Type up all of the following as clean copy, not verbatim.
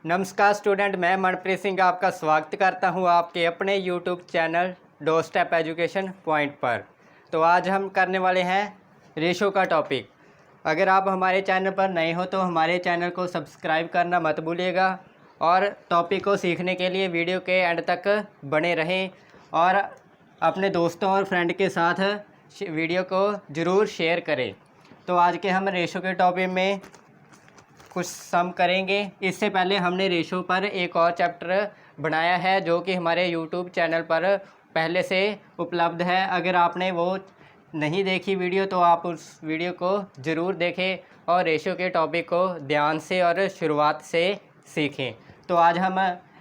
नमस्कार स्टूडेंट, मैं मनप्रीत सिंह आपका स्वागत करता हूं आपके अपने YouTube channel door step education point पर। तो आज हम करने वाले हैं रेशो का टॉपिक। अगर आप हमारे चैनल पर नए हो तो हमारे चैनल को सब्सक्राइब करना मत भूलिएगा और टॉपिक को सीखने के लिए वीडियो के एंड तक बने रहें और अपने दोस्तों और फ्रेंड के साथ वीडियो को ज़रूर शेयर करें। तो आज के हम रेशो के टॉपिक में कुछ सम करेंगे। इससे पहले हमने रेशो पर एक और चैप्टर बनाया है जो कि हमारे यूट्यूब चैनल पर पहले से उपलब्ध है। अगर आपने वो नहीं देखी वीडियो तो आप उस वीडियो को ज़रूर देखें और रेशो के टॉपिक को ध्यान से और शुरुआत से सीखें। तो आज हम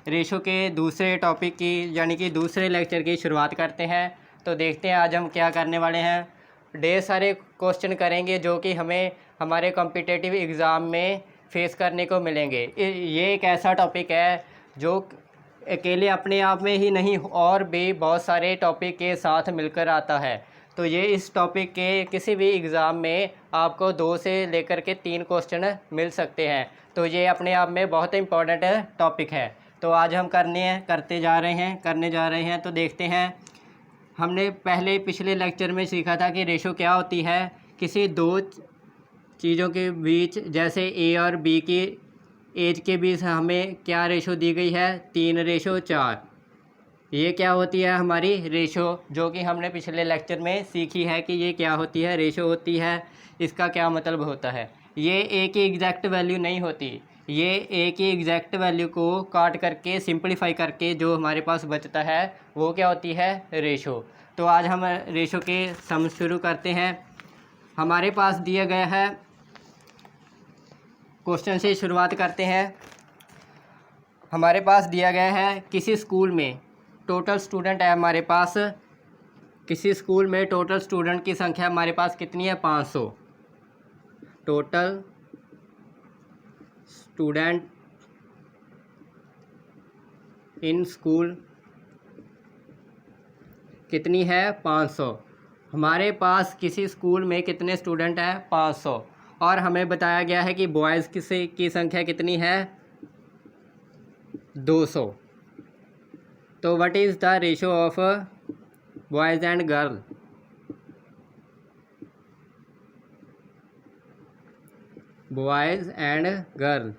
रेशो के दूसरे टॉपिक की यानी कि दूसरे लेक्चर की शुरुआत करते हैं। तो देखते हैं आज हम क्या करने वाले हैं। ढेर सारे क्वेश्चन करेंगे जो कि हमें हमारे कॉम्पिटिटिव एग्ज़ाम में फेस करने को मिलेंगे। ये एक ऐसा टॉपिक है जो अकेले अपने आप में ही नहीं और भी बहुत सारे टॉपिक के साथ मिलकर आता है। तो ये इस टॉपिक के किसी भी एग्ज़ाम में आपको 2 से लेकर के 3 क्वेश्चन मिल सकते हैं। तो ये अपने आप में बहुत इम्पोर्टेंट टॉपिक है। तो आज हम करने जा रहे हैं। तो देखते हैं, हमने पहले पिछले लेक्चर में सीखा था कि रेशो क्या होती है। किसी दो चीज़ों के बीच, जैसे ए और बी की एज के बीच हमें क्या रेशो दी गई है, 3:4। ये क्या होती है हमारी रेशो, जो कि हमने पिछले लेक्चर में सीखी है कि ये क्या होती है, रेशो होती है। इसका क्या मतलब होता है। ये ए की एग्जैक्ट वैल्यू नहीं होती, ये ए की एग्जैक्ट वैल्यू को काट करके सिंपलीफाई करके जो हमारे पास बचता है वो क्या होती है, रेशो। तो आज हम रेशो के सम शुरू करते हैं। हमारे पास दिया गया है, क्वेश्चन से शुरुआत करते हैं। हमारे पास दिया गया है किसी स्कूल में टोटल स्टूडेंट है हमारे पास, किसी स्कूल में टोटल स्टूडेंट की संख्या हमारे पास कितनी है, 500। टोटल स्टूडेंट इन स्कूल कितनी है, 500। हमारे पास किसी स्कूल में कितने स्टूडेंट हैं, 500। और हमें बताया गया है कि बॉयज़ की संख्या कितनी है, 200। तो what is the ratio of boys and girl. Boys and girl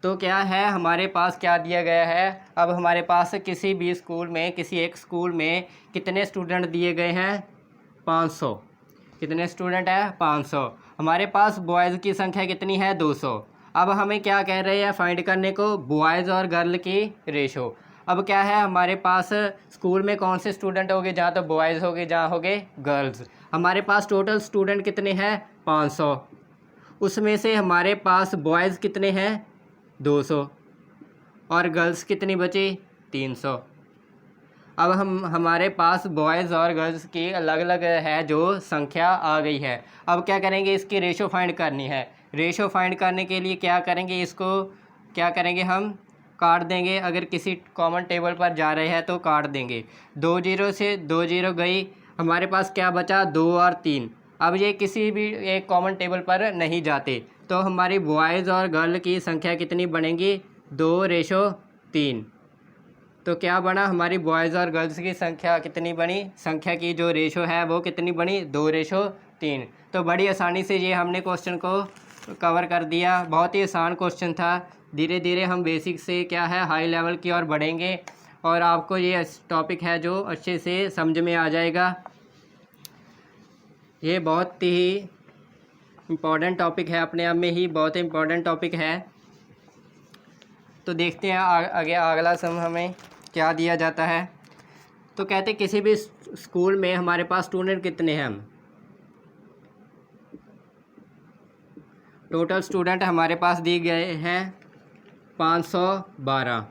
तो क्या है, हमारे पास क्या दिया गया है। अब हमारे पास किसी भी स्कूल में, किसी एक स्कूल में कितने स्टूडेंट दिए गए हैं, 500। कितने स्टूडेंट हैं, 500। हमारे पास बॉयज़ की संख्या कितनी है, 200। अब हमें क्या कह रहे हैं, फाइंड करने को बॉयज़ और गर्ल की रेशो। अब क्या है, हमारे पास स्कूल में कौन से स्टूडेंट होंगे, जहाँ तो बॉयज़ होंगे, जहाँ होंगे गर्ल्स। हमारे पास टोटल स्टूडेंट कितने हैं, 500। उसमें से हमारे पास बॉयज़ कितने हैं, 200 और गर्ल्स कितनी बची, 300। अब हमारे पास बॉयज़ और गर्ल्स की अलग अलग है जो संख्या आ गई है। अब क्या करेंगे, इसकी रेशो फाइंड करनी है। रेशो फाइंड करने के लिए क्या करेंगे, इसको क्या करेंगे, हम काट देंगे। अगर किसी कॉमन टेबल पर जा रहे हैं तो काट देंगे। 2 0 से 2 0 गई, हमारे पास क्या बचा, 2 और 3। अब ये किसी भी एक कॉमन टेबल पर नहीं जाते, तो हमारी बॉयज़ और गर्ल की संख्या कितनी बनेगी, 2:3। तो क्या बना, हमारी बॉयज़ और गर्ल्स की संख्या कितनी बनी, संख्या की जो रेशो है वो कितनी बनी, 2:3। तो बड़ी आसानी से ये हमने क्वेश्चन को कवर कर दिया। बहुत ही आसान क्वेश्चन था। धीरे धीरे हम बेसिक से क्या है, हाई लेवल की ओर बढ़ेंगे और आपको ये टॉपिक है जो अच्छे से समझ में आ जाएगा। ये बहुत ही इम्पॉर्टेंट टॉपिक है, अपने आप में ही बहुत इम्पॉर्टेंट टॉपिक है। तो देखते हैं आगे अगला सम हमें क्या दिया जाता है। तो कहते किसी भी स्कूल में हमारे पास स्टूडेंट कितने हैं, हम टोटल स्टूडेंट हमारे पास दिए गए हैं 512।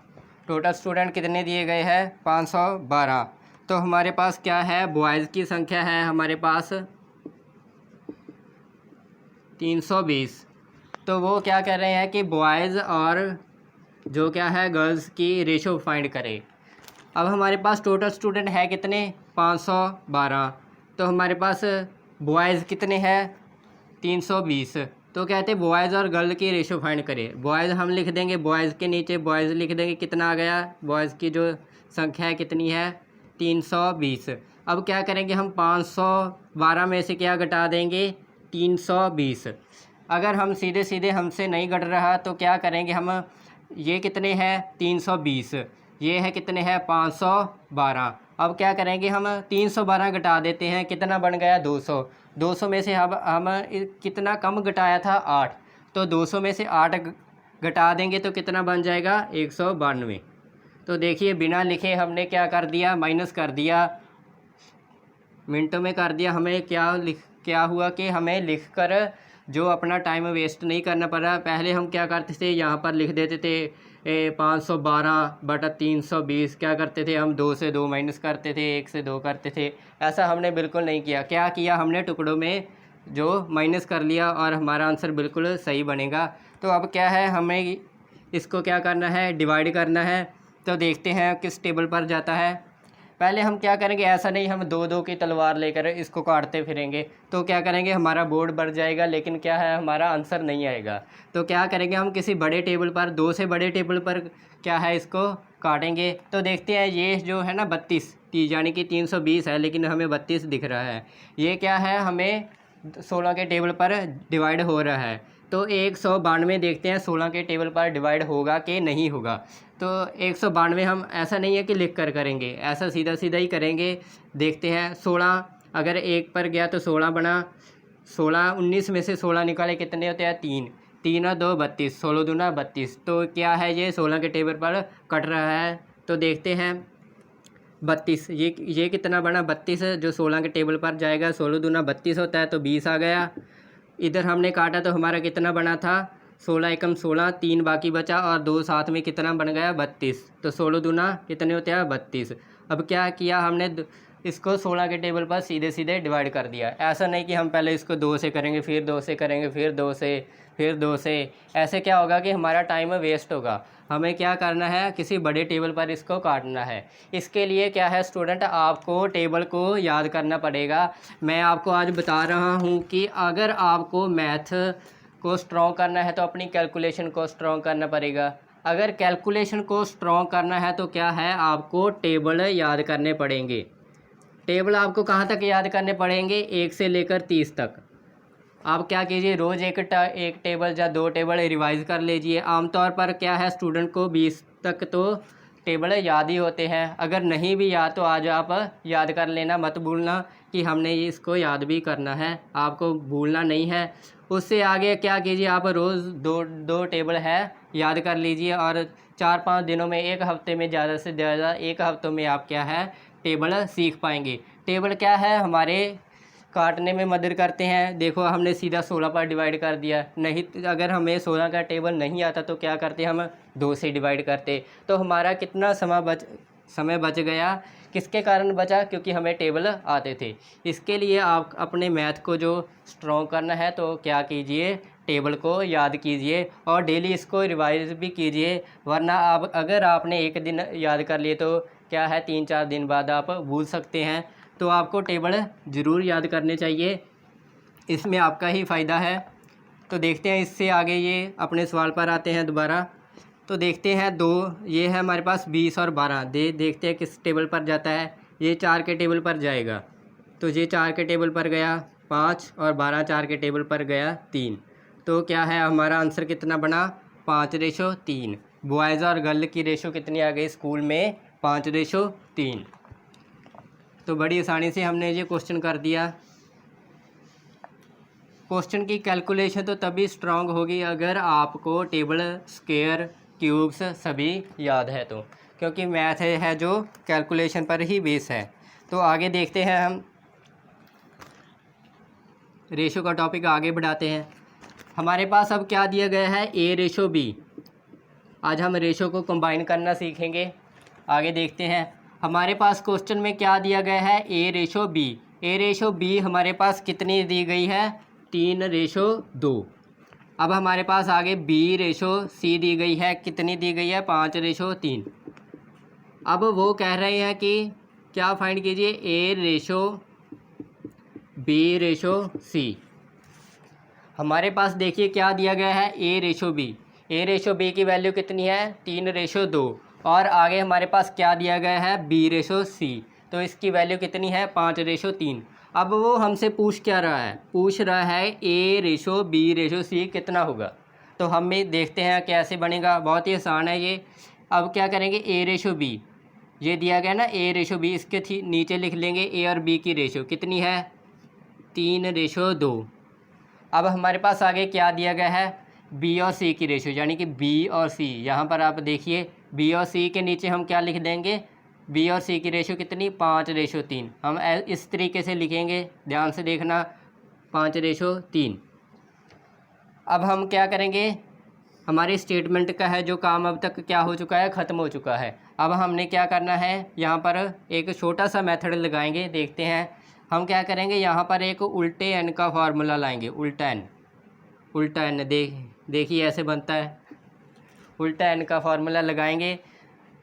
टोटल स्टूडेंट कितने दिए गए हैं, 512। तो हमारे पास क्या है, बॉयज़ की संख्या है हमारे पास 320। तो वो क्या कर रहे हैं कि बॉयज़ और जो क्या है, गर्ल्स की रेशो फाइंड करें। अब हमारे पास टोटल स्टूडेंट है कितने, 512। तो हमारे पास बॉयज़ कितने हैं, 320। तो कहते हैं बॉयज़ और गर्ल की रेशो फाइंड करें। बॉयज़ हम लिख देंगे, बॉयज़ के नीचे बॉयज़ लिख देंगे, कितना आ गया, बॉयज़ की जो संख्या है कितनी है 320। अब क्या करेंगे हम 512 में से क्या घटा देंगे 320। अगर हम सीधे सीधे हमसे नहीं घट रहा तो क्या करेंगे हम, ये कितने हैं 320, ये है कितने हैं 512। अब क्या करेंगे हम 312 घटा देते हैं, कितना बन गया 200। 200 में से हम कितना कम घटाया था 8, तो 200 में से 8 घटा देंगे तो कितना बन जाएगा 192। तो देखिए बिना लिखे हमने क्या कर दिया, माइनस कर दिया, मिनटों में कर दिया। हमें क्या हुआ कि हमें लिखकर जो अपना टाइम वेस्ट नहीं करना पड़ा। पहले हम क्या करते थे, यहाँ पर लिख देते थे 512/320, क्या करते थे हम 2 से 2 माइनस करते थे, 1 से 2 करते थे। ऐसा हमने बिल्कुल नहीं किया। क्या किया हमने, टुकड़ों में जो माइनस कर लिया और हमारा आंसर बिल्कुल सही बनेगा। तो अब क्या है, हमें इसको क्या करना है, डिवाइड करना है। तो देखते हैं किस टेबल पर जाता है। पहले हम क्या करेंगे, ऐसा नहीं हम 2-2 की तलवार लेकर इसको काटते फिरेंगे, तो क्या करेंगे हमारा बोर्ड बढ़ जाएगा, लेकिन क्या है हमारा आंसर नहीं आएगा। तो क्या करेंगे हम किसी बड़े टेबल पर, 2 से बड़े टेबल पर क्या है इसको काटेंगे। तो देखते हैं ये जो है ना 32, यानी कि 320 है लेकिन हमें 32 दिख रहा है। ये क्या है हमें 16 के टेबल पर डिवाइड हो रहा है। तो 192 देखते हैं 16 के टेबल पर डिवाइड होगा कि नहीं होगा। तो 192 हम ऐसा नहीं है कि लिख कर करेंगे, ऐसा सीधा सीधा ही करेंगे। देखते हैं 16 अगर 1 पर गया तो 16 बना, 16 19 में से 16 निकाले कितने होते हैं 3, 3 और 2 32, 16 दूना 32। तो क्या है ये 16 के टेबल पर कट रहा है। तो देखते हैं 32, ये कितना बना 32, जो 16 के टेबल पर जाएगा, 16 दूना 32 होता है, तो 20 आ गया। इधर हमने काटा तो हमारा कितना बना था 16 एकम 16, 3 बाकी बचा और 2 साथ में कितना बन गया 32। तो 16 दूना कितने होते हैं 32। अब क्या किया हमने, इसको 16 के टेबल पर सीधे सीधे डिवाइड कर दिया। ऐसा नहीं कि हम पहले इसको 2 से करेंगे, फिर 2 से करेंगे, फिर 2 से, फिर 2 से। ऐसे क्या होगा कि हमारा टाइम वेस्ट होगा। हमें क्या करना है, किसी बड़े टेबल पर इसको काटना है। इसके लिए क्या है स्टूडेंट, आपको टेबल को याद करना पड़ेगा। मैं आपको आज बता रहा हूँ कि अगर आपको मैथ को स्ट्रॉन्ग करना है तो अपनी कैलकुलेशन को स्ट्रॉन्ग करना पड़ेगा। अगर कैलकुलेशन को स्ट्रॉन्ग करना है तो क्या है, आपको टेबल याद करने पड़ेंगे। टेबल आपको कहाँ तक याद करने पड़ेंगे, 1 से लेकर 30 तक। आप क्या कीजिए, रोज़ एक टेबल या 2 टेबल रिवाइज़ कर लीजिए। आमतौर पर क्या है स्टूडेंट को 20 तक तो टेबल याद ही होते हैं। अगर नहीं भी याद तो आज आप याद कर लेना, मत भूलना कि हमने इसको याद भी करना है, आपको भूलना नहीं है। उससे आगे क्या कीजिए, आप रोज़ दो टेबल है याद कर लीजिए और 4-5 दिनों में, एक हफ़्ते में ज़्यादा से ज़्यादा 1 हफ्तों में आप क्या है टेबल सीख पाएंगे। टेबल क्या है हमारे काटने में मदद करते हैं। देखो हमने सीधा 16 पर डिवाइड कर दिया, नहीं अगर हमें 16 का टेबल नहीं आता तो क्या करते हम 2 से डिवाइड करते। तो हमारा कितना समय बच गया, किसके कारण बचा, क्योंकि हमें टेबल आते थे। इसके लिए आप अपने मैथ को जो स्ट्रॉन्ग करना है तो क्या कीजिए, टेबल को याद कीजिए और डेली इसको रिवाइज भी कीजिए। वरना आप अगर आपने एक दिन याद कर लिए तो क्या है 3-4 दिन बाद आप भूल सकते हैं। तो आपको टेबल ज़रूर याद करने चाहिए, इसमें आपका ही फ़ायदा है। तो देखते हैं इससे आगे, ये अपने सवाल पर आते हैं दोबारा। तो देखते हैं ये है हमारे पास 20 और 12, देखते हैं किस टेबल पर जाता है। ये 4 के टेबल पर जाएगा, तो ये 4 के टेबल पर गया 5 और 12 4 के टेबल पर गया 3। तो क्या है हमारा आंसर कितना बना 5:3। बॉयज़ और गर्ल की रेशो कितनी आ गई स्कूल में 5:3। तो बड़ी आसानी से हमने ये क्वेश्चन कर दिया। क्वेश्चन की कैलकुलेशन तो तभी स्ट्रांग होगी अगर आपको टेबल, स्क्वायर, क्यूब्स सभी याद है तो, क्योंकि मैथ है जो कैलकुलेशन पर ही बेस है। तो आगे देखते हैं, हम रेशो का टॉपिक आगे बढ़ाते हैं। हमारे पास अब क्या दिया गया है, A/B। आज हम रेशो को कंबाइन करना सीखेंगे। आगे देखते हैं, हमारे पास क्वेश्चन में क्या दिया गया है, A/B। A/B हमारे पास कितनी दी गई है 3:2। अब हमारे पास आगे B/C दी गई है, कितनी दी गई है 5:3। अब वो कह रहे हैं कि क्या फाइंड कीजिए, A/B/C। हमारे पास देखिए क्या दिया गया है, ए रेशो बी। ए रेशो बी की वैल्यू कितनी है, 3:2। और आगे हमारे पास क्या दिया गया है, बी रेशो सी, तो इसकी वैल्यू कितनी है, 5:3। अब वो हमसे पूछ क्या रहा है, पूछ रहा है ए रेशो बी रेशो सी कितना होगा। तो हम भी देखते हैं कैसे बनेगा, बहुत ही आसान है ये। अब क्या करेंगे, ए रेशो बी, ये दिया गया ना ए रेशो बी, इसके नीचे लिख लेंगे ए और बी की रेशो कितनी है, 3:2। अब हमारे पास आगे क्या दिया गया है, बी और सी की रेशो, यानी कि बी और सी। यहाँ पर आप देखिए बी और सी के नीचे हम क्या लिख देंगे, बी और सी की रेशो कितनी, 5:3। हम इस तरीके से लिखेंगे, ध्यान से देखना, 5:3। अब हम क्या करेंगे, हमारे स्टेटमेंट का है जो काम अब तक क्या हो चुका है, ख़त्म हो चुका है। अब हमने क्या करना है, यहाँ पर एक छोटा सा मेथड लगाएंगे, देखते हैं हम क्या करेंगे। यहाँ पर एक उल्टे एन का फार्मूला लाएंगे, उल्टा एन देखिए ऐसे बनता है, उल्टा एन का फार्मूला लगाएंगे।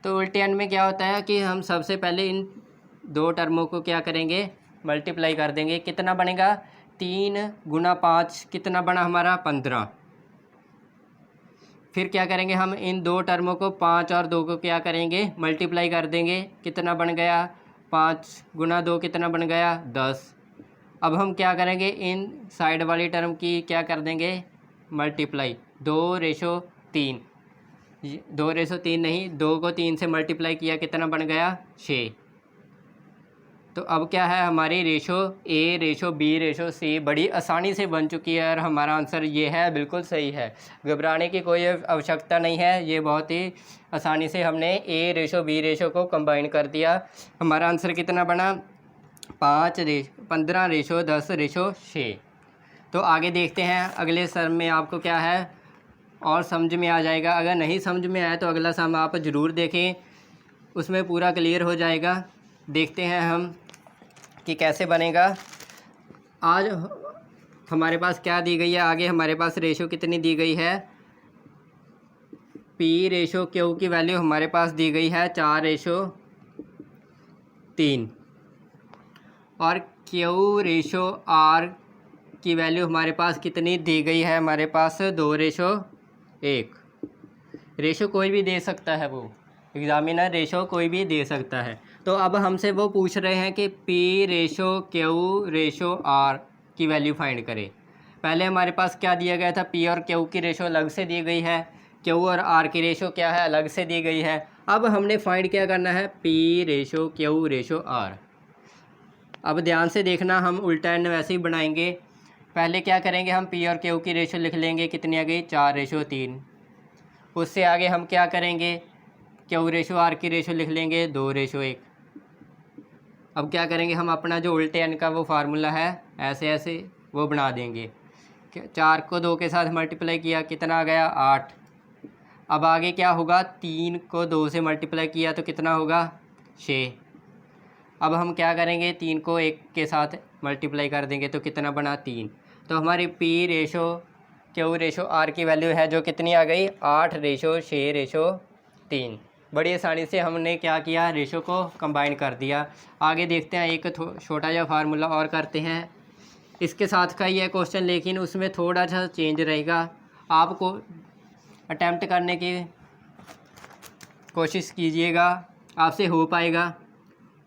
तो उल्टे एन में क्या होता है कि हम सबसे पहले इन दो टर्मों को क्या करेंगे, मल्टीप्लाई कर देंगे। कितना बनेगा, 3 × 5 कितना बना हमारा, 15। फिर क्या करेंगे, हम इन दो टर्मों को 5 और 2 को क्या करेंगे, मल्टीप्लाई कर देंगे। कितना बन गया, 5 × 2 कितना बन गया, 10। अब हम क्या करेंगे, इन साइड वाली टर्म की क्या कर देंगे, मल्टीप्लाई, 2:3। 2:3 नहीं, 2 को 3 से मल्टीप्लाई किया, कितना बन गया, 6। तो अब क्या है, हमारी ratio A ratio B ratio C बड़ी आसानी से बन चुकी है और हमारा आंसर ये है, बिल्कुल सही है। घबराने की कोई आवश्यकता नहीं है, ये बहुत ही आसानी से हमने ए रेशो बी रेशो को कंबाइन कर दिया। हमारा आंसर कितना बना, 15:10:6। तो आगे देखते हैं अगले सम में आपको क्या है और समझ में आ जाएगा। अगर नहीं समझ में आया तो अगला सम आप ज़रूर देखें, उसमें पूरा क्लियर हो जाएगा। देखते हैं हम कि कैसे बनेगा। आज हमारे पास क्या दी गई है, आगे हमारे पास रेशो कितनी दी गई है, पी रेशो क्यू की वैल्यू हमारे पास दी गई है 4:3 और क्यू रेशो आर की वैल्यू हमारे पास कितनी दी गई है, हमारे पास 2:1। रेशो कोई भी दे सकता है, वो एग्जामिनर रेशो कोई भी दे सकता है। तो अब हमसे वो पूछ रहे हैं कि P ratio Q ratio R की वैल्यू फाइंड करें। पहले हमारे पास क्या दिया गया था, पी और क्यू की रेशो अलग से दी गई है, क्यू और आर की रेशो क्या है, अलग से दी गई है। अब हमने फाइंड क्या करना है, P ratio Q ratio R. अब ध्यान से देखना, हम उल्टा एंड वैसे ही बनाएंगे। पहले क्या करेंगे, हम पी और क्यू की रेशो लिख लेंगे, कितनी आ गई, 4:3। उससे आगे हम क्या करेंगे, क्यू रेशो आर की रेशो लिख लेंगे, 2:1। अब क्या करेंगे, हम अपना जो उल्टे एन का वो फार्मूला है ऐसे ऐसे वो बना देंगे। 4 को 2 के साथ मल्टीप्लाई किया, कितना आ गया, 8। अब आगे क्या होगा, 3 को 2 से मल्टीप्लाई किया तो कितना होगा, 6। अब हम क्या करेंगे, 3 को 1 के साथ मल्टीप्लाई कर देंगे तो कितना बना, 3। तो हमारी P ratio Q ratio R की वैल्यू है जो कितनी आ गई, 8:6:3। बड़ी आसानी से हमने क्या किया, रेशो को कंबाइन कर दिया। आगे देखते हैं, एक छोटा सा फार्मूला और करते हैं, इसके साथ का ही है क्वेश्चन, लेकिन उसमें थोड़ा सा चेंज रहेगा। आपको अटेम्प्ट करने की कोशिश कीजिएगा, आपसे हो पाएगा।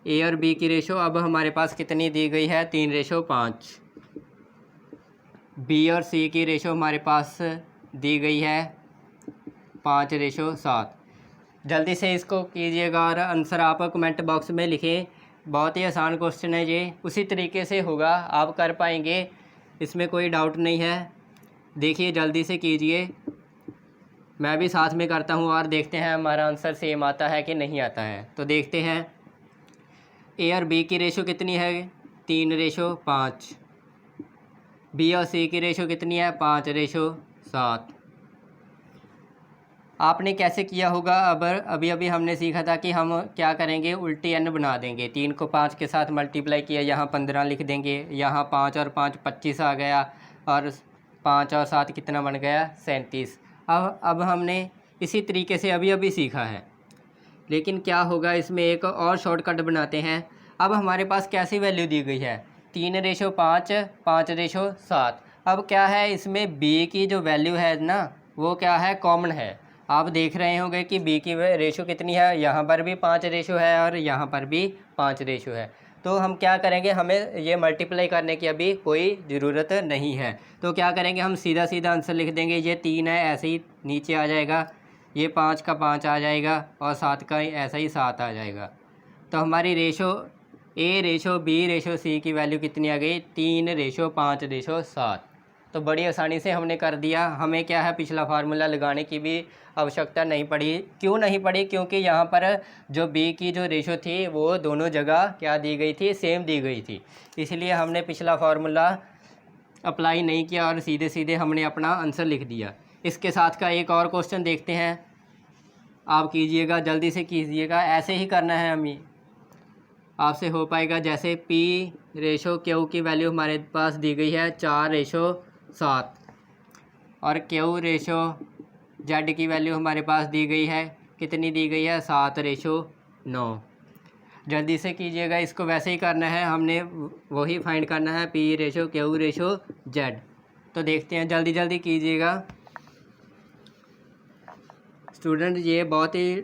ए और बी की रेशो अब हमारे पास कितनी दी गई है, 3:5। बी और सी की रेशो हमारे पास दी गई है 5:7। जल्दी से इसको कीजिएगा और आंसर आप कमेंट बॉक्स में लिखें। बहुत ही आसान क्वेश्चन है ये, उसी तरीके से होगा, आप कर पाएंगे, इसमें कोई डाउट नहीं है। देखिए जल्दी से कीजिए, मैं भी साथ में करता हूँ और देखते हैं हमारा आंसर सेम आता है कि नहीं आता है। तो देखते हैं, ए और बी की रेशो कितनी है, 3:5। बी और सी की रेशो कितनी है, 5:7। आपने कैसे किया होगा, अब अभी हमने सीखा था कि हम क्या करेंगे, उल्टी एन बना देंगे। 3 को 5 के साथ मल्टीप्लाई किया, यहाँ 15 लिख देंगे, यहाँ 5 और 5 25 आ गया, और 5 और 7 कितना बन गया, 37। अब हमने इसी तरीके से अभी सीखा है, लेकिन क्या होगा, इसमें एक और शॉर्टकट बनाते हैं। अब हमारे पास कैसी वैल्यू दी गई है, 3:5 5:7। अब क्या है, इसमें बी की जो वैल्यू है ना वो क्या है, कॉमन है। आप देख रहे होंगे कि बी की रेशो कितनी है, यहाँ पर भी 5 रेशो है और यहाँ पर भी 5 रेशो है। तो हम क्या करेंगे, हमें ये मल्टीप्लाई करने की अभी कोई ज़रूरत नहीं है। तो क्या करेंगे, हम सीधा सीधा आंसर लिख देंगे। ये 3 है, ऐसे ही नीचे आ जाएगा, ये 5 का 5 आ जाएगा और 7 का ऐसा ही 7 आ जाएगा। तो हमारी ratio A ratio B ratio C की वैल्यू कितनी आ गई, 3 रेशो 5 रेशो 7। तो बड़ी आसानी से हमने कर दिया। हमें क्या है, पिछला फार्मूला लगाने की भी आवश्यकता नहीं पड़ी। क्यों नहीं पड़ी, क्योंकि यहाँ पर जो बी की जो रेशो थी वो दोनों जगह क्या दी गई थी, सेम दी गई थी। इसलिए हमने पिछला फार्मूला अप्लाई नहीं किया और सीधे सीधे हमने अपना आंसर लिख दिया। इसके साथ का एक और क्वेश्चन देखते हैं, आप कीजिएगा, जल्दी से कीजिएगा। ऐसे ही करना है हमें, आपसे हो पाएगा। जैसे पी रेशो क्यू की वैल्यू हमारे पास दी गई है 4 रेशो 7 और क्यू रेशो जेड की वैल्यू हमारे पास दी गई है, कितनी दी गई है, 7 रेशो 9। जल्दी से कीजिएगा, इसको वैसे ही करना है, हमने वही फाइंड करना है, P ratio Q ratio Z. तो देखते हैं, जल्दी जल्दी कीजिएगा स्टूडेंट। ये बहुत ही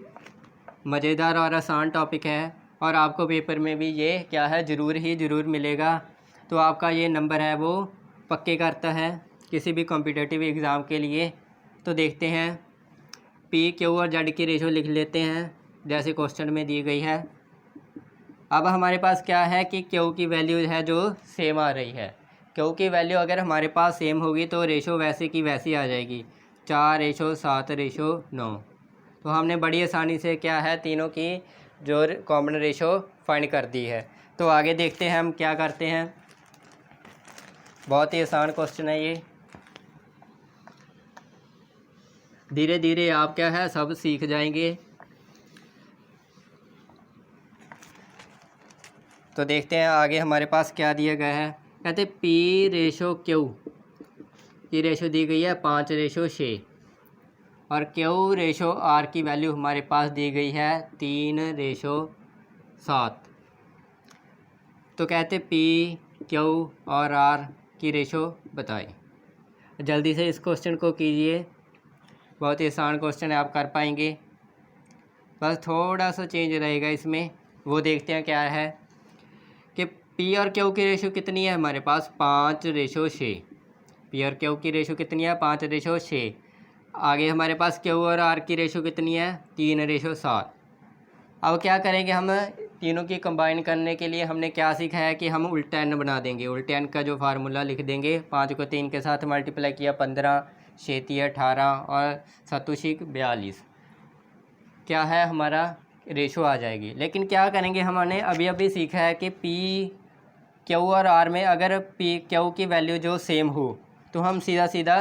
मज़ेदार और आसान टॉपिक है और आपको पेपर में भी ये क्या है, ज़रूर मिलेगा। तो आपका ये नंबर है वो पक्के करता है किसी भी कॉम्पिटिटिव एग्ज़ाम के लिए। तो देखते हैं, पी क्यू और जेड की रेशो लिख लेते हैं जैसे क्वेश्चन में दी गई है। अब हमारे पास क्या है कि क्यू की वैल्यू है जो सेम आ रही है। क्यू की वैल्यू अगर हमारे पास सेम होगी तो रेशो वैसे की वैसी आ जाएगी, 4 रेशो 7 रेशो 9। तो हमने बड़ी आसानी से क्या है, तीनों की जो कॉमन रेशो फाइंड कर दी है। तो आगे देखते हैं हम क्या करते हैं। बहुत ही आसान क्वेश्चन है ये, धीरे धीरे आप क्या है सब सीख जाएंगे। तो देखते हैं आगे हमारे पास क्या दिया गया है। कहते पी रेशो क्यू की रेशो दी गई है 5 रेशो 6 और क्यू रेशो आर की वैल्यू हमारे पास दी गई है 3 रेशो 7। तो कहते पी क्यू और आर की रेशो बताएं। जल्दी से इस क्वेश्चन को कीजिए, बहुत ही आसान क्वेश्चन है, आप कर पाएंगे। बस थोड़ा सा चेंज रहेगा इसमें, वो देखते हैं क्या है कि पी और क्यू की रेशो कितनी है हमारे पास, 5 रेशो 6। पी और क्यू की रेशो कितनी है, 5 रेशो 6। आगे हमारे पास क्यू और आर की रेशो कितनी है, 3 रेशो 7। अब क्या करेंगे, हम तीनों की कंबाइन करने के लिए हमने क्या सीखा है कि हम उल्टा एन बना देंगे। उल्टे एन का जो फार्मूला लिख देंगे, 5 को 3 के साथ मल्टीप्लाई किया 15, 6 18 और 7 42, क्या है हमारा रेशो आ जाएगी। लेकिन क्या करेंगे, हमने अभी अभी सीखा है कि पी क्यू और आर में अगर पी क्यू की वैल्यू जो सेम हो तो हम सीधा सीधा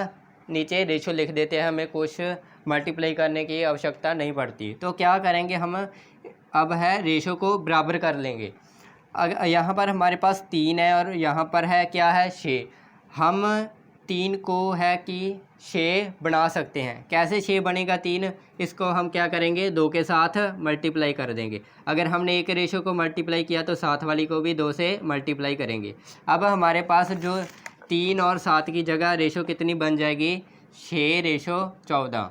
नीचे रेशो लिख देते हैं, हमें कुछ मल्टीप्लाई करने की आवश्यकता नहीं पड़ती। तो क्या करेंगे, हम अब है रेशो को बराबर कर लेंगे। यहाँ पर हमारे पास 3 है और यहाँ पर है क्या है, 6। हम 3 को है कि 6 बना सकते हैं। कैसे 6 बनेगा 3, इसको हम क्या करेंगे, 2 के साथ मल्टीप्लाई कर देंगे। अगर हमने एक रेशो को मल्टीप्लाई किया तो साथ वाली को भी 2 से मल्टीप्लाई करेंगे। अब हमारे पास जो 3 और 7 की जगह रेशो कितनी बन जाएगी, 6 रेशो 14।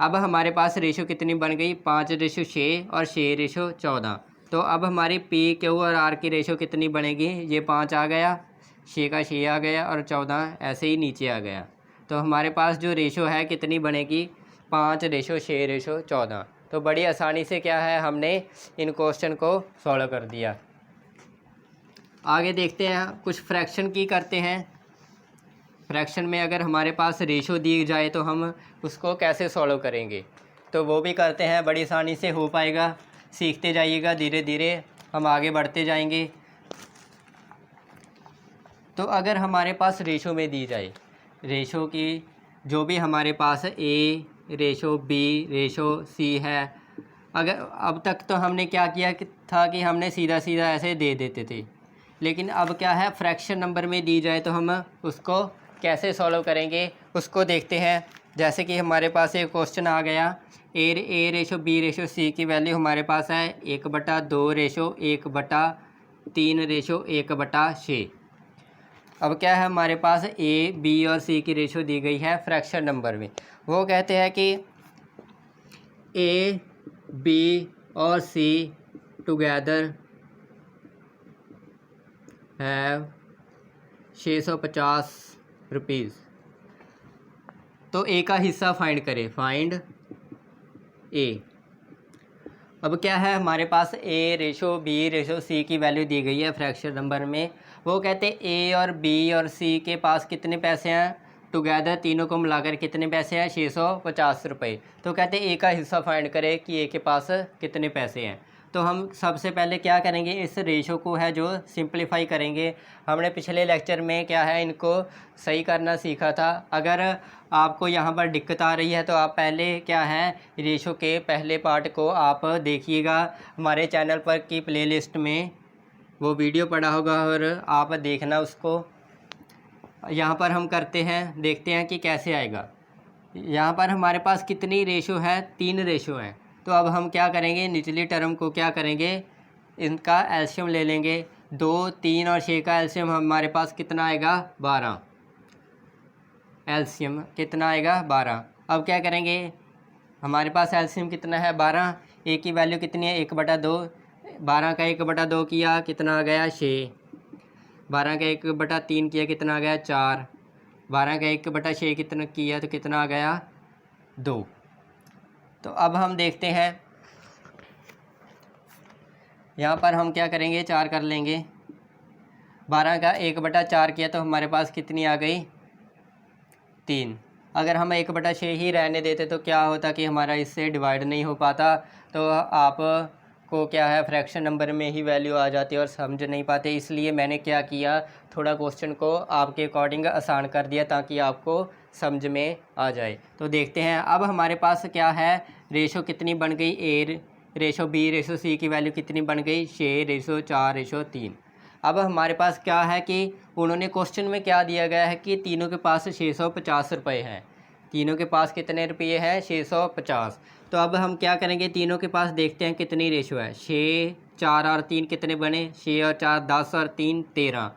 अब हमारे पास रेशो कितनी बन गई, 5 रेशो 6 और 6 रेशो 14। तो अब हमारी पी क्यू और आर की रेशो कितनी बनेगी, ये 5 आ गया, 6 का 6 आ गया और 14 ऐसे ही नीचे आ गया। तो हमारे पास जो रेशो है कितनी बनेगी, 5 रेशो 6 रेशो 14। तो बड़ी आसानी से क्या है, हमने इन क्वेश्चन को सॉल्व कर दिया। आगे देखते हैं, कुछ फ्रैक्शन की करते हैं। फ्रैक्शन में अगर हमारे पास रेशो दी जाए तो हम उसको कैसे सॉल्व करेंगे, तो वो भी करते हैं, बड़ी आसानी से हो पाएगा। सीखते जाइएगा, धीरे धीरे हम आगे बढ़ते जाएंगे। तो अगर हमारे पास रेशो में दी जाए, रेशो की जो भी हमारे पास ए रेशो बी रेशो सी है, अगर अब तक तो हमने क्या किया था कि हमने सीधा सीधा ऐसे दे देते थे। लेकिन अब क्या है, फ्रैक्शन नंबर में दी जाए तो हम उसको कैसे सॉल्व करेंगे उसको देखते हैं। जैसे कि हमारे पास एक क्वेश्चन आ गया, ए रेशो बी रेशो सी की वैल्यू हमारे पास है 1/2 रेशो 1/3 रेशो 1/6। अब क्या है हमारे पास ए, बी और सी की रेशो दी गई है फ्रैक्शन नंबर में। वो कहते हैं कि ए, बी और सी टुगेदर हैव 650 रुपीज़। तो ए का हिस्सा फाइंड करें, फाइंड ए। अब क्या है हमारे पास ए रेशो बी रेशो सी की वैल्यू दी गई है फ्रैक्शन नंबर में। वो कहते हैं ए और बी और सी के पास कितने पैसे हैं, टुगेदर तीनों को मिलाकर कितने पैसे हैं, 650 रुपये। तो कहते हैं ए का हिस्सा फाइंड करें कि ए के पास कितने पैसे हैं। तो हम सबसे पहले क्या करेंगे, इस रेशो को है जो सिंपलीफाई करेंगे। हमने पिछले लेक्चर में क्या है इनको सही करना सीखा था। अगर आपको यहाँ पर दिक्कत आ रही है तो आप पहले क्या है रेशो के पहले पार्ट को आप देखिएगा हमारे चैनल पर की प्लेलिस्ट में, वो वीडियो पड़ा होगा और आप देखना उसको। यहाँ पर हम करते हैं, देखते हैं कि कैसे आएगा। यहाँ पर हमारे पास कितनी रेशो है, 3 रेशो हैं। तो अब हम क्या करेंगे, निचली टर्म को क्या करेंगे, इनका एलसीएम ले लेंगे। 2, 3 और 6 का एलसीएम हमारे पास कितना आएगा, 12। एलसीएम कितना आएगा, 12। अब क्या करेंगे, हमारे पास एलसीएम कितना है, 12। ए की वैल्यू कितनी है, 1/2। 12 का 1/2 किया कितना आ गया, 6। 12 का 1/3 किया कितना आ गया, 4। 12 का 1/6 कितना किया तो कितना आ गया, 2। तो अब हम देखते हैं, यहाँ पर हम क्या करेंगे, 4 कर लेंगे। 12 का 1/4 किया तो हमारे पास कितनी आ गई, 3। अगर हम 1/6 ही रहने देते तो क्या होता कि हमारा इससे डिवाइड नहीं हो पाता, तो आप को क्या है फ्रैक्शन नंबर में ही वैल्यू आ जाती है और समझ नहीं पाते। इसलिए मैंने क्या किया, थोड़ा क्वेश्चन को आपके अकॉर्डिंग आसान कर दिया ताकि आपको समझ में आ जाए। तो देखते हैं अब हमारे पास क्या है, रेशो कितनी बन गई, ए रेशो बी रेशो सी की वैल्यू कितनी बन गई, 6:4:3। अब हमारे पास क्या है कि उन्होंने क्वेश्चन में क्या दिया गया है कि तीनों के पास 650 रुपये हैं। तीनों के पास कितने रुपये हैं, 650। तो अब हम क्या करेंगे, तीनों के पास देखते हैं कितनी रेशो है। 6, 4 और 3 कितने बने, 6 और 4 10 और 3 13।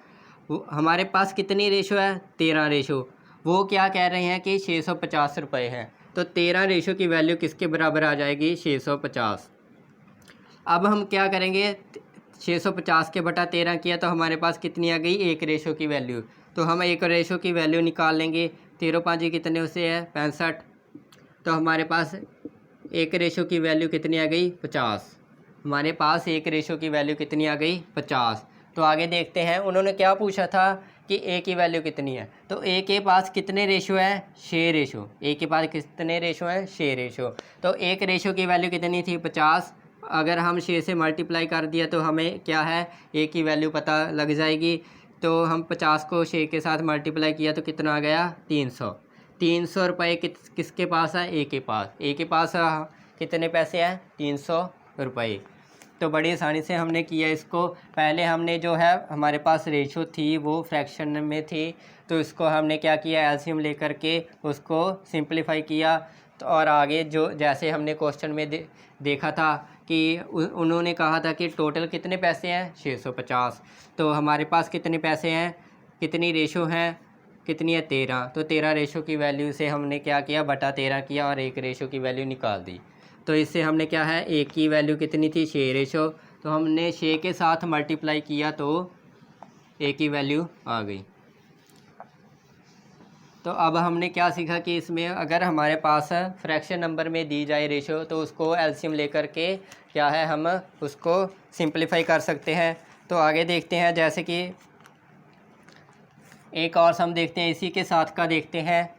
हमारे पास कितनी रेशो है, 13 रेशो। वो क्या कह रहे हैं कि 650 रुपये हैं। तो 13 रेशो की वैल्यू किसके बराबर आ जाएगी, 650। अब हम क्या करेंगे, 650 के बटा 13 किया तो हमारे पास कितनी आ गई, 1 रेशो की वैल्यू। तो हम 1 रेशो की वैल्यू निकाल लेंगे। 13 5 कितने उसे है, 65। तो हमारे पास 1 रेशो की वैल्यू कितनी आ गई, 50। हमारे पास 1 रेशो की वैल्यू कितनी आ गई, 50। तो आगे देखते हैं, उन्होंने क्या पूछा था कि ए की वैल्यू कितनी है। तो ए के पास कितने रेशो है, 6 रेशो। ए के पास कितने रेशो है, 6 रेशो। तो 1 रेशो की वैल्यू कितनी थी, 50। अगर हम 6 से मल्टीप्लाई कर दिया तो हमें क्या है, ए की वैल्यू पता लग जाएगी। तो हम 50 को 6 के साथ मल्टीप्लाई किया तो कितना आ गया, 300। 300 रुपये किसके पास है, ए के पास। ए के पास कितने पैसे हैं, 300 रुपये। तो बड़ी आसानी से हमने किया इसको। पहले हमने जो है हमारे पास रेशो थी वो फ्रैक्शन में थी, तो इसको हमने क्या किया, एलसीएम लेकर के उसको सिंपलीफाई किया। तो और आगे जो जैसे हमने क्वेश्चन में देखा था कि उन्होंने कहा था कि टोटल कितने पैसे हैं, 650। तो हमारे पास कितने पैसे हैं, कितनी रेशो हैं, कितनी है, 13। तो 13 रेशो की वैल्यू से हमने क्या किया, बटा 13 किया और 1 रेशो की वैल्यू निकाल दी। तो इससे हमने क्या है, एक की वैल्यू कितनी थी, 6 रेशो। तो हमने 6 के साथ मल्टीप्लाई किया तो ए की वैल्यू आ गई। तो अब हमने क्या सीखा कि इसमें अगर हमारे पास फ्रैक्शन नंबर में दी जाए रेशो तो उसको एलसीएम लेकर के क्या है हम उसको सिंपलीफाई कर सकते हैं। तो आगे देखते हैं, जैसे कि एक और सम देखते हैं, इसी के साथ का देखते हैं।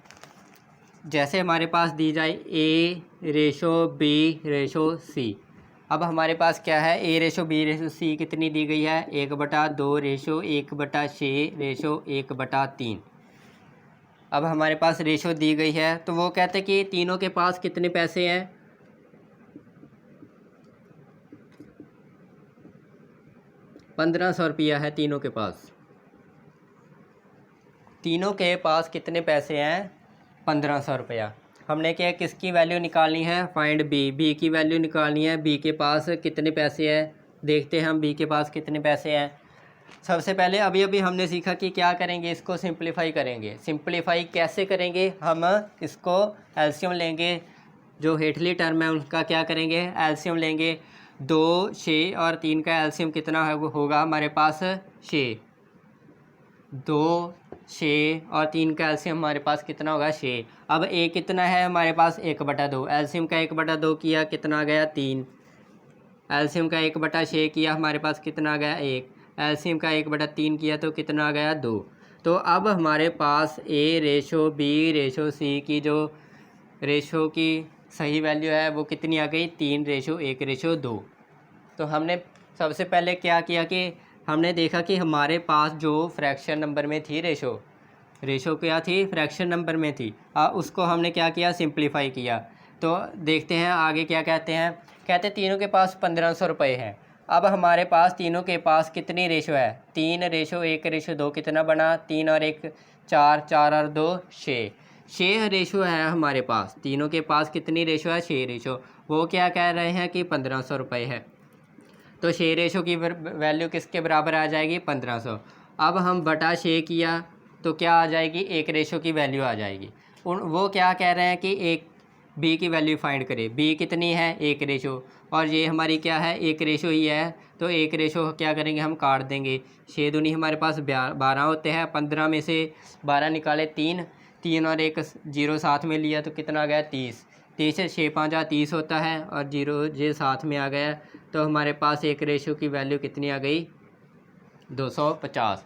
जैसे हमारे पास दी जाए ए रेशो बी रेशो सी। अब हमारे पास क्या है, ए रेशो बी रेशो सी कितनी दी गई है, 1/2 रेशो 1/6 रेशो 1/3। अब हमारे पास रेशो दी गई है, तो वो कहते हैं कि तीनों के पास कितने पैसे हैं, 1500 रुपया है तीनों के पास। तीनों के पास कितने पैसे हैं, 1500 रुपया। हमने क्या किसकी वैल्यू निकालनी है, फाइंड बी। बी की वैल्यू निकालनी है, बी के पास कितने पैसे हैं। देखते हैं हम बी के पास कितने पैसे हैं। सबसे पहले अभी अभी हमने सीखा कि क्या करेंगे, इसको सिंप्लीफाई करेंगे। सिंप्लीफाई कैसे करेंगे, हम इसको एलसीएम लेंगे, जो हेठली टर्म है उनका क्या करेंगे, एलसीएम लेंगे। 2, 6 और 3 का एलसीएम कितना है वो होगा हमारे पास 6। 2, 6 और 3 का एलसीएम हमारे पास कितना होगा 6। अब ए कितना है हमारे पास 1/2, एलसीएम का 1/2 किया कितना आ गया 3। एलसीएम का 1/6 किया हमारे पास कितना आ गया 1। एलसीएम का 1/3 किया तो कितना आ गया 2। तो अब हमारे पास ए रेशो बी रेशो सी की जो रेशो की सही वैल्यू है वो कितनी आ गई, 3:1:2। तो हमने सबसे पहले क्या किया कि हमने देखा कि हमारे पास जो फ्रैक्शन नंबर में थी रेशो क्या थी, फ्रैक्शन नंबर में थी। उसको हमने क्या किया, सिंप्लीफाई किया। तो देखते हैं आगे क्या कहते हैं। कहते तीनों के पास 1500 रुपये हैं। अब हमारे पास तीनों के पास कितनी रेशो है, 3:1:2 कितना बना, 3 और 1 4, 4 और 2 6। 6 रेशो है हमारे पास, तीनों के पास कितनी रेशो है, 6 रेशो। वो क्या कह रहे हैं कि 1500 रुपये है। तो 6 रेशो की वैल्यू किसके बराबर आ जाएगी, 1500। अब हम बटा 6 किया तो क्या आ जाएगी, 1 रेशो की वैल्यू आ जाएगी। वो क्या कह रहे हैं कि एक बी की वैल्यू फाइंड करें। बी कितनी है, 1 रेशो, और ये हमारी क्या है, 1 रेशो ही है। तो 1 रेशो क्या करेंगे, हम काट देंगे। 6 दूनी हमारे पास 12 होते हैं। 15 में से 12 निकाले 3 और 1 0 साथ में लिया तो कितना आ गया 30। 30 से 6 5 30 होता है, और 0 जे साथ में आ गया। तो हमारे पास 1 रेशो की वैल्यू कितनी आ गई, 250।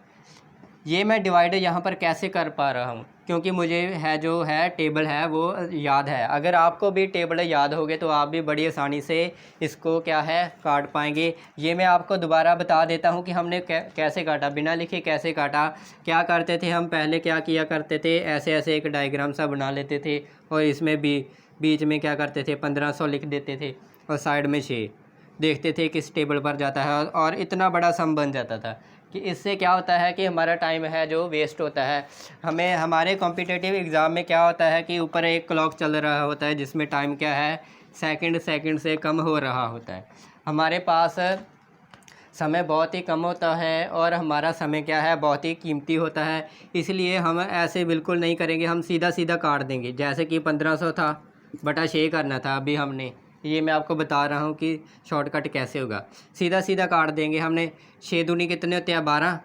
ये मैं डिवाइड यहाँ पर कैसे कर पा रहा हूँ, क्योंकि मुझे जो है टेबल है वो याद है। अगर आपको भी टेबल याद होगे तो आप भी बड़ी आसानी से इसको क्या है काट पाएंगे। ये मैं आपको दोबारा बता देता हूँ कि हमने कैसे काटा, बिना लिखे कैसे काटा। क्या करते थे हम, पहले क्या किया करते थे, ऐसे ऐसे एक डायग्राम सा बना लेते थे, और इसमें भी बीच में क्या करते थे 1500 लिख देते थे, और साइड में 6 देखते थे किस टेबल पर जाता है, और इतना बड़ा सम बन जाता था। कि इससे क्या होता है कि हमारा टाइम है जो वेस्ट होता है। हमें हमारे कॉम्पिटिटिव एग्ज़ाम में क्या होता है कि ऊपर एक क्लॉक चल रहा होता है जिसमें टाइम क्या है, सेकंड से कम हो रहा होता है। हमारे पास समय बहुत ही कम होता है, और हमारा समय क्या है, बहुत ही कीमती होता है। इसलिए हम ऐसे बिल्कुल नहीं करेंगे, हम सीधा सीधा काट देंगे। जैसे कि 1500 था, बटा 6 करना था अभी हमने, ये मैं आपको बता रहा हूँ कि शॉर्टकट कैसे होगा। सीधा सीधा काट देंगे हमने। 6 दूनी कितने होते हैं 12,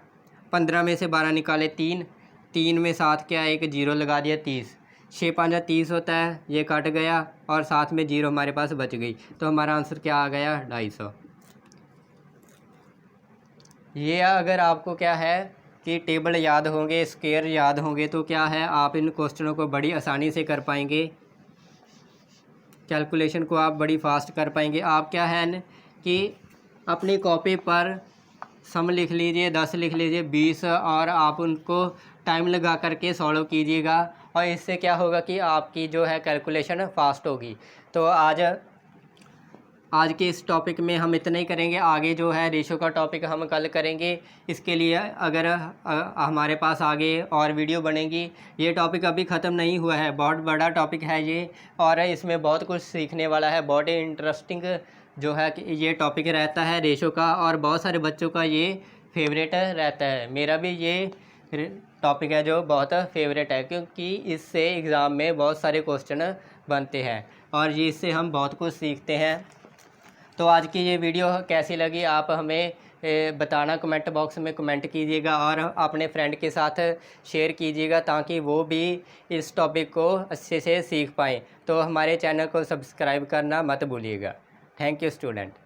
15 में से 12 निकाले 3 में साथ क्या 1 0 लगा दिया 30। 6 5 30 होता है, ये कट गया और साथ में 0 हमारे पास बच गई। तो हमारा आंसर क्या आ गया, 250। ये अगर आपको क्या है कि टेबल याद होंगे, स्क्वायर याद होंगे, तो क्या है आप इन क्वेश्चनों को बड़ी आसानी से कर पाएंगे। कैलकुलेशन को आप बड़ी फास्ट कर पाएंगे। आप क्या है न कि अपनी कॉपी पर सम लिख लीजिए, 10 लिख लीजिए, 20, और आप उनको टाइम लगा करके सॉल्व कीजिएगा, और इससे क्या होगा कि आपकी जो है कैलकुलेशन फास्ट होगी। तो आज के इस टॉपिक में हम इतना ही करेंगे। आगे जो है रेशो का टॉपिक हम कल करेंगे। इसके लिए अगर हमारे पास आगे और वीडियो बनेगी। ये टॉपिक अभी ख़त्म नहीं हुआ है, बहुत बड़ा टॉपिक है ये, और इसमें बहुत कुछ सीखने वाला है। बहुत ही इंटरेस्टिंग जो है कि ये टॉपिक रहता है रेशो का, और बहुत सारे बच्चों का ये फेवरेट रहता है। मेरा भी ये टॉपिक है जो बहुत फेवरेट है, क्योंकि इससे एग्ज़ाम में बहुत सारे क्वेश्चन बनते हैं, और ये इससे हम बहुत कुछ सीखते हैं। तो आज की ये वीडियो कैसी लगी आप हमें बताना, कमेंट बॉक्स में कमेंट कीजिएगा, और अपने फ्रेंड के साथ शेयर कीजिएगा, ताकि वो भी इस टॉपिक को अच्छे से सीख पाएँ। तो हमारे चैनल को सब्सक्राइब करना मत भूलिएगा। Thank you student.